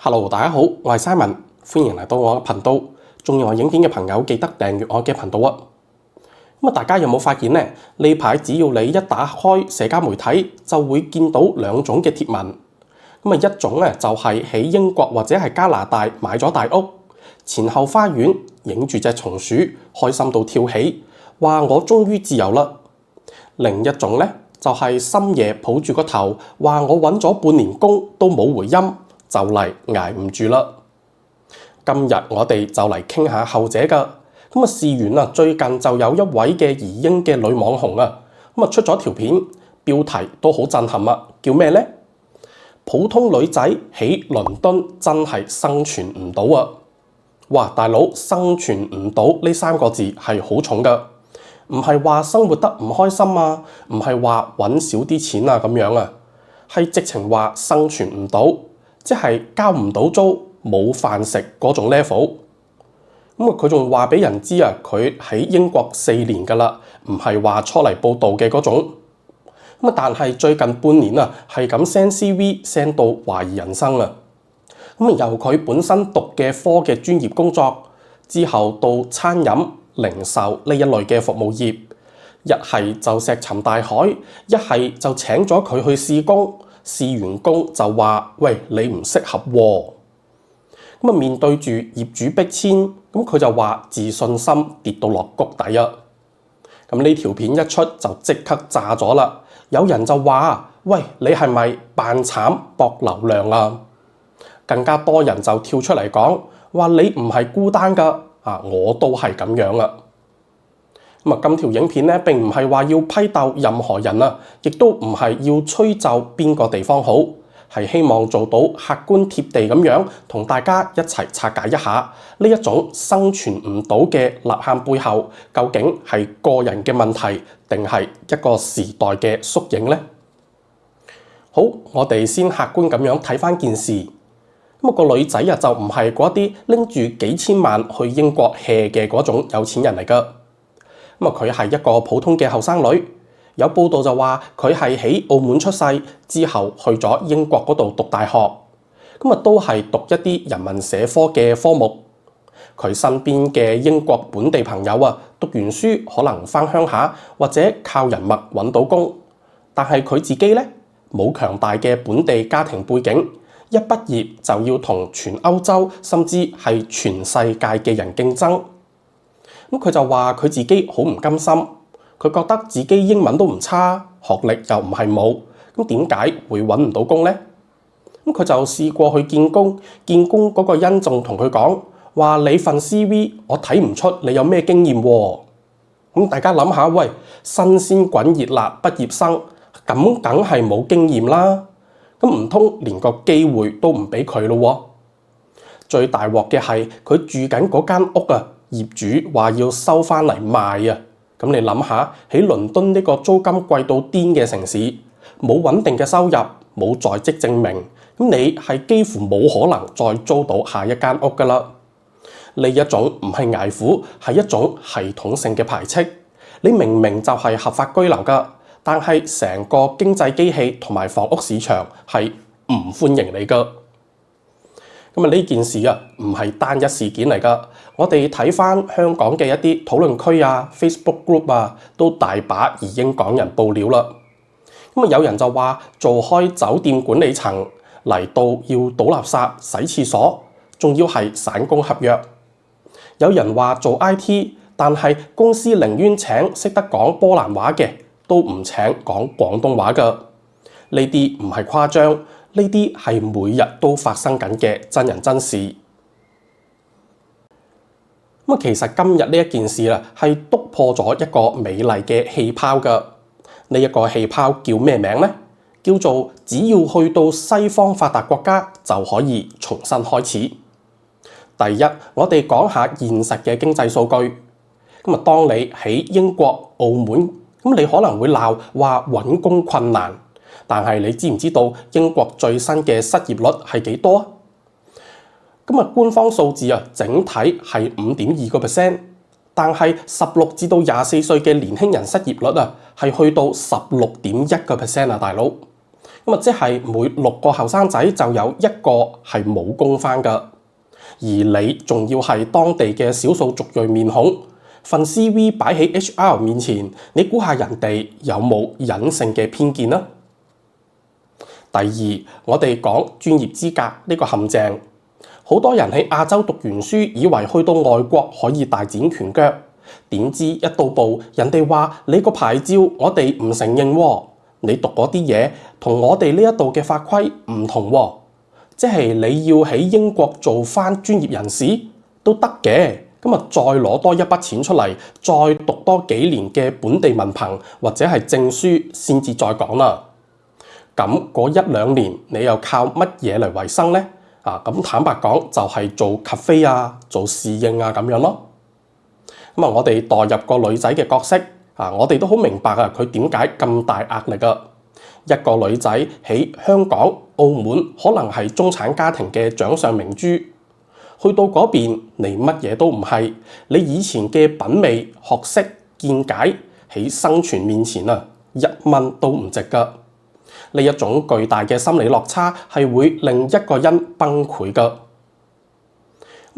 Hello，大家好，我係 Simon，歡迎嚟到我嘅頻道。中意我影片嘅朋友記得訂閱我嘅頻道啊！大家有冇發現呢？呢排只要你一打開社交媒體，就會見到兩種嘅貼文。一種咧就係喺英國或者係加拿大買咗大屋，前後花園影住隻松鼠，開心到跳起，話我終於自由啦。另一種咧就係深夜抱住個頭，話我揾咗半年工都冇回音，就嚟捱唔住啦。今日我哋就嚟傾下後者㗎。事緣最近就有一位嘅移英嘅女網紅出咗條片，標題都好震撼啊！叫咩呢？普通女仔喺倫敦真係生存唔到啊！哇，大佬，生存唔到呢三個字係好重㗎，唔係話生活得唔開心啊，唔係話揾少啲錢啊咁樣啊，係直情話生存唔到，即係交唔到租，冇飯食嗰種 level。佢仲話俾人知啊，佢喺英國4年㗎啦，唔係話初嚟報道嘅嗰種。但係最近半年係咁 send CV send 到懷疑人生啊。由佢本身讀嘅科嘅專業工作，之後到餐飲、零售呢一類嘅服務業，一係就石沉大海，一係就請咗佢去試工，試完工就話：喂，你唔適合喎。面對住業主逼遷，佢就話自信心跌到落谷底啊！呢條片一出就即刻炸咗啦！有人就話：喂，你係咪扮慘博流量啊？更加多人就跳出嚟講話你唔係孤單㗎，我都係咁樣啊！今條影片咧並唔係話要批鬥任何人啊，亦都唔係要吹奏邊個地方好。係希望做到客觀貼地咁樣，同大家一齊拆解一下呢一種生存唔到嘅吶喊背後，究竟係個人嘅問題，定係一個時代嘅縮影呢？好，我哋先客觀咁樣睇返件事。個女仔就唔係嗰啲拎住幾千萬去英國 hea 嘅嗰種有錢人嚟㗎。佢係一個普通嘅後生女。有報道就話佢係喺澳門出世，之後去咗英國嗰度讀大學，都係讀一啲人文社科嘅科目。佢身邊嘅英國本地朋友讀完書可能返鄉下或者靠人脈揾到工，但係佢自己呢，冇強大嘅本地家庭背景，一畢業就要同全歐洲甚至係全世界嘅人競爭。佢就話佢自己好唔甘心。佢覺得自己英文都唔差，學歷又唔係冇，點解會揾唔到工呢？佢就試過去見工，見工嗰個人仲同佢講話：你份 CV 我睇唔出你有咩經驗喎。大家諗下，喂，新鮮滾熱辣畢業生，咁梗係冇經驗啦。唔通連個機會都唔俾佢咯？最大鑊嘅係佢住緊嗰間屋業主話要收返嚟賣啊！你諗下，喺倫敦呢個租金貴到癲嘅城市，冇穩定嘅收入，冇在職證明，你係幾乎冇可能再租到下一間屋㗎啦。呢一種唔係捱苦，係一種系統性嘅排斥。你明明就係合法居留㗎，但係成個經濟機器同埋房屋市場係唔歡迎你㗎。呢件事唔係單一事件嚟㗎。我哋睇返香港嘅一啲討論區Facebook group 都大把移英港人報料啦。有人就話做開酒店管理層嚟到要倒垃圾、洗廁所，仲要係散工合約。有人話做 IT， 但係公司寧願請識得講波蘭話嘅，都唔請講廣東話㗎。呢啲唔係誇張。呢啲係每日都發生緊嘅真人真事。其實今日呢一件事係篤破咗一個美麗嘅氣泡㗎。呢一個氣泡叫咩名呢？叫做只要去到西方發達國家就可以重新開始。第一，我哋講下現實嘅經濟數據。當你喺英國、澳門，你可能會鬧話揾工困難。但係你知唔知道英國最新嘅失業率係幾多？官方數字整體係5.2%，但係16至到24歲嘅年輕人失業率係去到16.1%大佬。即係每6個後生仔就有1個係冇工返㗎。而你仲要係當地嘅少數族裔面孔，份 CV 擺喺 HR 面前，你估下人哋有冇隱性嘅偏見呢？第二，我哋講專業資格呢個陷阱，好多人喺亞洲讀完書，以為去到外國可以大展拳腳，點知一到埗，人哋話你個牌照我哋唔承認喎，你讀嗰啲嘢同我哋呢一度嘅法規唔同喎，即係你要喺英國做返專業人士都得嘅，咁再攞多一筆錢出嚟，再讀多幾年嘅本地文憑或者係證書先至再講啦。咁嗰1-2年你又靠乜嘢嚟維生呢？咁坦白講就係做咖啡啊，做侍應啊咁樣咯。我哋代入個女仔嘅角色，我哋都好明白佢點解咁大壓力㗎。一個女仔喺香港、澳門可能係中產家庭嘅掌上明珠，去到嗰邊你乜嘢都唔係，你以前嘅品味、學識、見解喺生存面前1蚊都唔值㗎。呢一種巨大嘅心理落差係會令一個人崩潰㗎。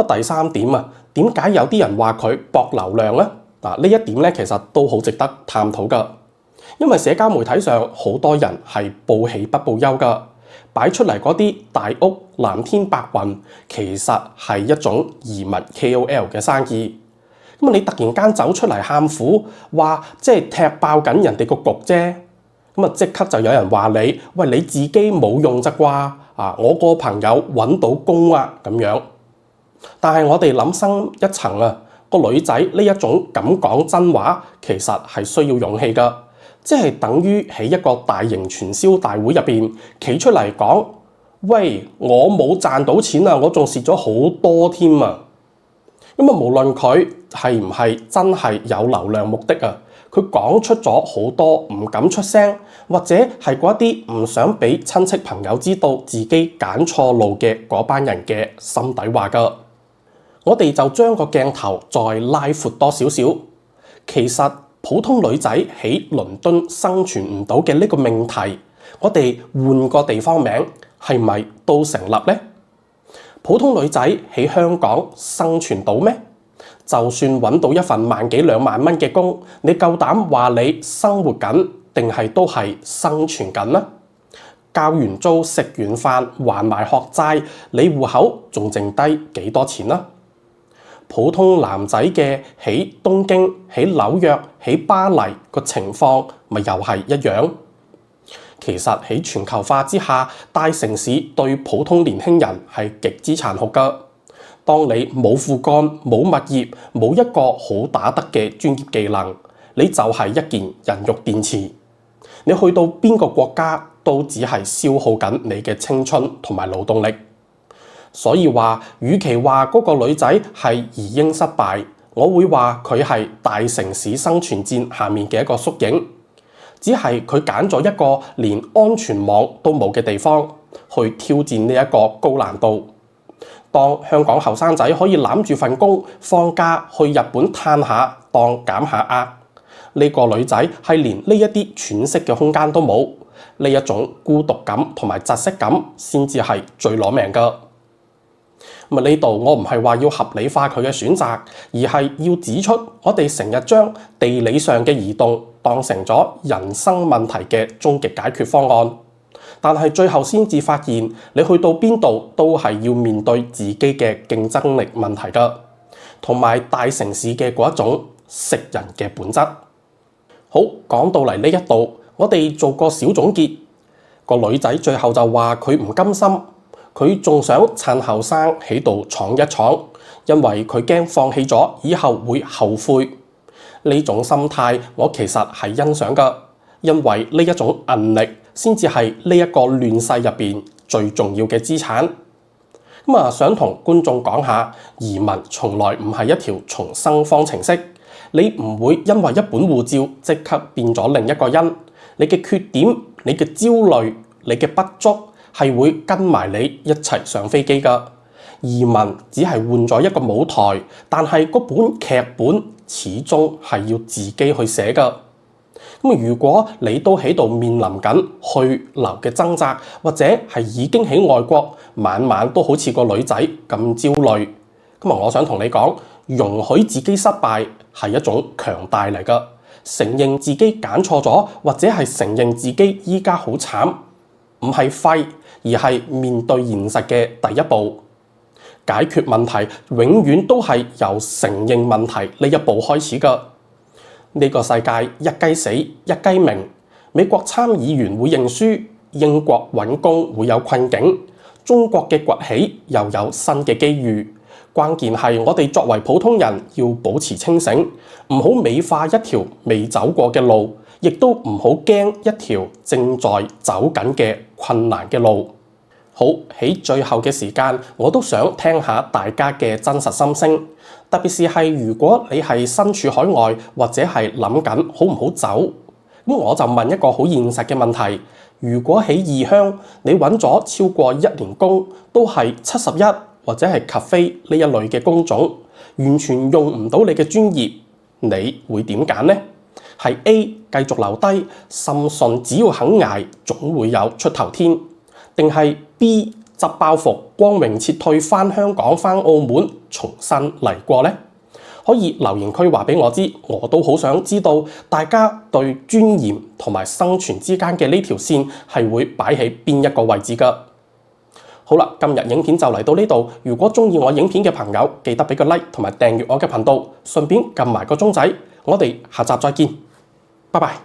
第三點點解有啲人話佢博流量呢？呢一點咧其實都好值得探討㗎。因為社交媒體上好多人係報喜不報憂㗎，擺出嚟嗰啲大屋藍天白雲，其實係一種移民 KOL 嘅生意。你突然間走出嚟喊苦，話即係踢爆緊人哋個局啫。即刻就有人話你，喂，你自己冇用咋啩？我個朋友揾到工咁樣。但係我哋諗深一層個女仔呢一種敢講真話，其實係需要勇氣㗎。即係等於喺一個大型傳銷大會入邊企出嚟講，喂，我冇賺到錢我仲蝕咗好多添啊！無論佢係唔係真係有流量目的佢講出咗好多唔敢出聲，或者係嗰啲唔想俾親戚朋友知道自己揀錯路嘅嗰班人嘅心底話㗎。我哋就將個鏡頭再拉闊多少少，其實普通女仔喺倫敦生存唔到嘅呢個命題，我哋換個地方名係咪都成立呢？普通女仔喺香港生存到咩？就算揾到一份1萬幾2萬蚊嘅工，你夠膽話你生活緊定係都係生存緊呢？交完租食完飯還埋學債，你戶口仲剩低幾多錢呢？普通男仔嘅喺東京、喺紐約、喺巴黎個情況咪又係一樣？其實喺全球化之下，大城市對普通年輕人係極之殘酷㗎。當你冇父幹、冇物業、冇一個好打得嘅專業技能，你就係一件人肉電池。你去到邊個國家都只係消耗緊你嘅青春同埋勞動力。所以話，與其話嗰個女仔係移英失敗，我會話佢係大城市生存戰下面嘅一個縮影。只係佢揀咗一個連安全網都冇嘅地方去挑戰呢一個高難度。當香港後生仔可以攬住份工放假去日本嘆下當減下壓，呢個女仔係連呢一啲喘息嘅空間都冇，呢一種孤獨感同埋窒息感先至係最攞命㗎。呢度我唔係話要合理化佢嘅選擇，而係要指出我哋成日將地理上嘅移動當成咗人生問題嘅終極解決方案。但係最後先至發現，你去到邊度都係要面對自己嘅競爭力問題㗎，同埋大城市嘅嗰一種食人嘅本質。好，講到嚟呢一度，我哋做個小總結。個女仔最後就話佢唔甘心，佢仲想趁後生喺度闖一闖，因為佢驚放棄咗以後會後悔。呢種心態我其實係欣賞㗎，因為呢一種韌力先至係呢一個亂世入邊最重要嘅資產。想同觀眾講下，移民從來唔係一條重生方程式，你唔會因為一本護照即刻變咗另一個人。你嘅缺點、你嘅焦慮、你嘅不足係會跟埋你一齊上飛機㗎。移民只係換咗一個舞台，但係嗰本劇本始終係要自己去寫㗎。如果你都喺度面臨緊去留嘅掙扎，或者係已經喺外國，晚晚都好似個女仔咁焦慮，我想同你講，容許自己失敗係一種強大嚟㗎。承認自己揀錯咗，或者係承認自己依家好慘，唔係廢，而係面對現實嘅第一步。解決問題永遠都係由承認問題呢一步開始㗎。呢個世界一雞死一雞鳴，美國參議員會認輸，英國揾工會有困境，中國嘅崛起又有新嘅機遇。關鍵係我哋作為普通人要保持清醒，唔好美化一條未走過嘅路，亦都唔好驚一條正在走緊嘅困難嘅路。好，喺最後嘅時間，我都想聽下大家嘅真實心聲，特別係如果你係身處海外，或者係諗緊好唔好走，我就問一個好現實嘅問題：如果喺異鄉你揾咗超過1年工，都係71或者係咖啡呢一類嘅工種，完全用唔到你嘅專業，你會點揀呢？係 A 繼續留低，深信只要肯捱，總會有出頭天，定係 B 執包袱，光榮撤退返香港、返澳門，重新嚟過呢？可以留言區話俾我知，我都好想知道大家對尊嚴同埋生存之間嘅呢條線係會擺喺邊一個位置㗎。好啦，今日影片就嚟到呢度。如果鍾意我影片嘅朋友，記得俾個 like 同埋訂閱我嘅頻道，順便撳埋個鐘仔。我哋下集再見，拜拜。